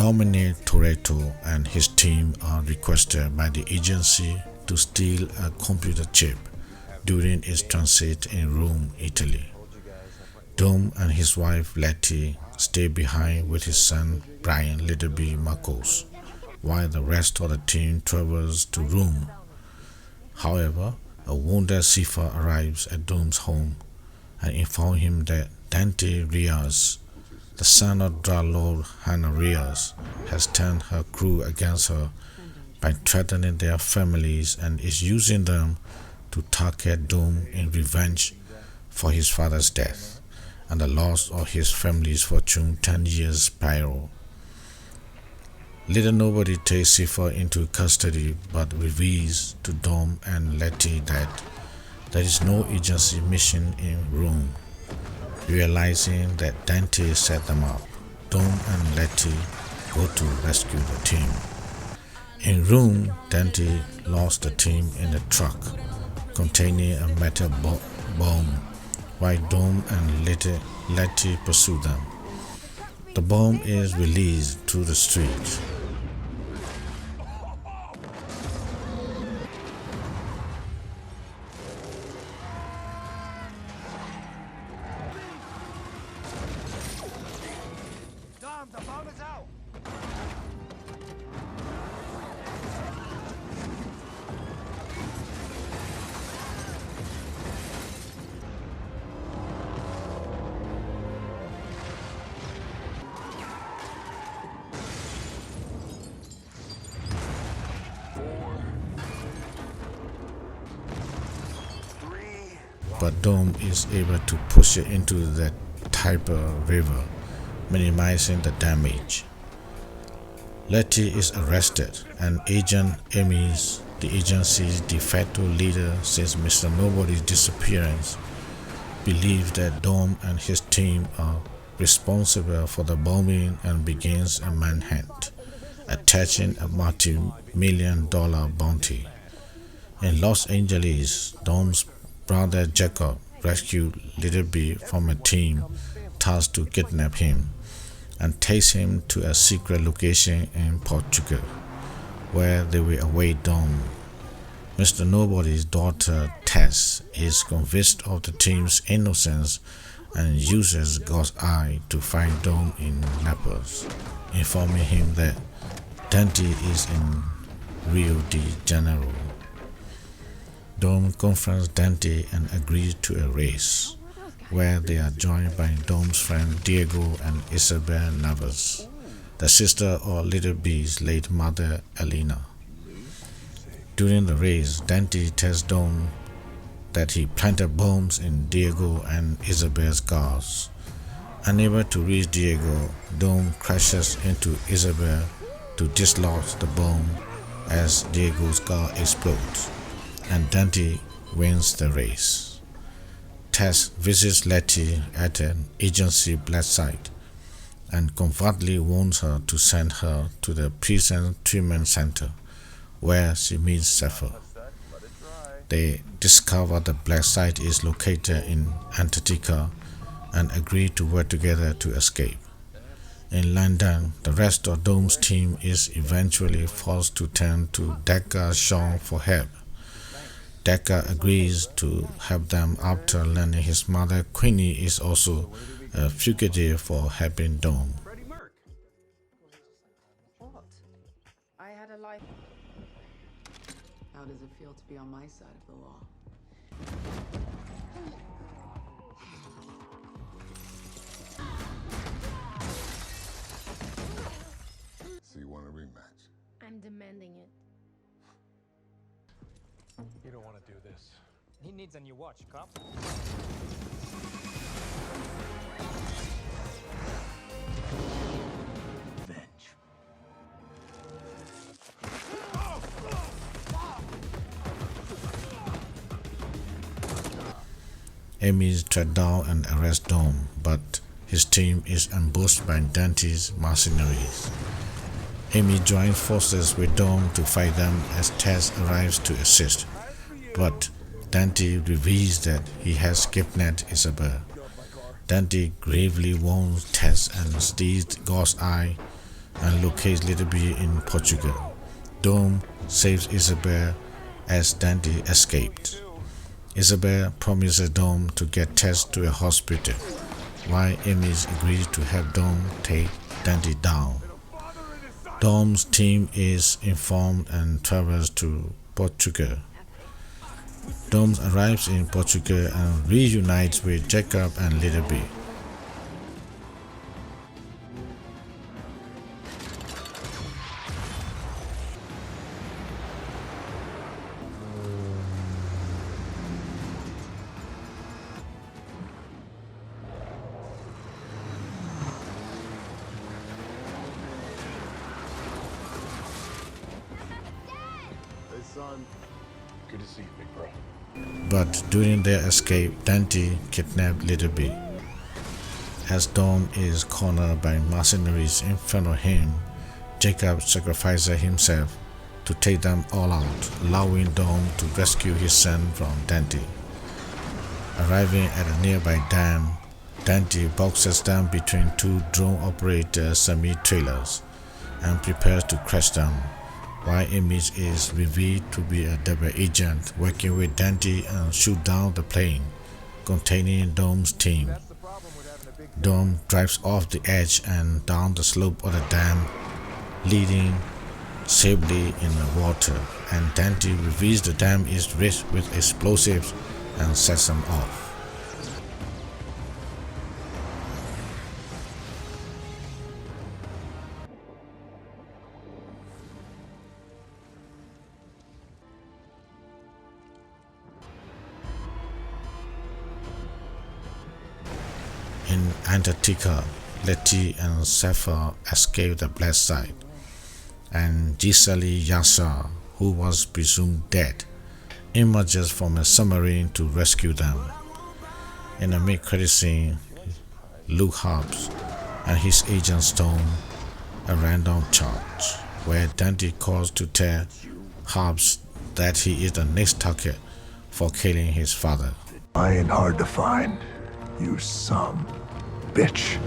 Dominic Toretto and his team are requested by the agency to steal a computer chip during its transit in Rome, Italy. Dom and his wife Letty stay behind with his son Brian Littleby Marcos, while the rest of the team travels to Rome. However, a wounded Cipher arrives at Dom's home and informs him that Dante Rias, the son of Dralor Hannah Rias, has turned her crew against her by threatening their families and is using them to target Dom in revenge for his father's death and the loss of his family's fortune 10 years prior. Little Nobody takes Cipher into custody but reveals to Dom and Letty that there is no agency mission in Rome. Realizing that Dante set them up, Dom and Letty go to rescue the team. In Rome, Dante lost the team in a truck containing a metal bomb, while Dom and Letty pursue them. The bomb is released through the street. Dom, the bomb is out! But Dom is able to push it into the Tiber River, minimizing the damage. Letty is arrested, and Agent Amis, the agency's de facto leader since Mr. Nobody's disappearance, believes that Dom and his team are responsible for the bombing and begins a manhunt, attaching a multi-million-dollar bounty. In Los Angeles, Dom's brother Jacob rescued Littleby from a team tasked to kidnap him and takes him to a secret location in Portugal, where they will await Dom. Mr. Nobody's daughter Tess is convinced of the team's innocence and uses God's eye to find Dom in Naples, informing him that Dante is in Rio de Janeiro. Dom confronts Dante and agrees to a race, where they are joined by Dom's friend Diego and Isabel Navas, the sister of Littleby's late mother Elena. During the race, Dante tells Dom that he planted bombs in Diego and Isabel's cars. Unable to reach Diego, Dom crashes into Isabel to dislodge the bomb as Diego's car explodes, and Dante wins the race. Tess visits Letty at an agency black site and covertly warns her to send her to the prison treatment center, where she meets Zephyr. They discover the black site is located in Antarctica and agree to work together to escape. In London, the rest of Dom's team is eventually forced to turn to Deckard Shaw for help. Deckard agrees to help them after learning his mother Queenie is also a fugitive for helping Dom. What? I had a life. How does it feel to be on my side of the law? So you want a rematch? I'm demanding it. You don't want to do this. He needs a new watch, cop. Amis track down and arrest Dom, but his team is ambushed by Dante's mercenaries. Amy joins forces with Dom to fight them as Tess arrives to assist, but Dante reveals that he has kidnapped Isabel. Dante gravely warns Tess and steals God's eye and locates Little B in Portugal. Dom saves Isabel as Dante escaped. Isabel promises Dom to get Tess to a hospital, while Amy agrees to help Dom take Dante down. Dom's team is informed and travels to Portugal. Dom arrives in Portugal and reunites with Jacob and Little B. Good to see you, big bro. But during their escape, Dante kidnapped Little B. As Dom is cornered by mercenaries in front of him, Jacob sacrifices himself to take them all out, allowing Dom to rescue his son from Dante. Arriving at a nearby dam, Dante boxes them between two drone-operated semi-trailers and prepares to crash them, while Image is revealed to be a double agent working with Dante and shoot down the plane containing Dom's team. Dom drives off the edge and down the slope of the dam, leading safely in the water, and Dante reveals the dam is rich with explosives and sets them off. In Antarctica, Letty and Sapphire escape the black site, and Giselle Yasha, who was presumed dead, emerges from a submarine to rescue them. In a mid-credit scene, Luke Hobbs and his agent Stone a random charge, where Dante calls to tell Hobbs that he is the next target for killing his father. I ain't hard to find, you son bitch.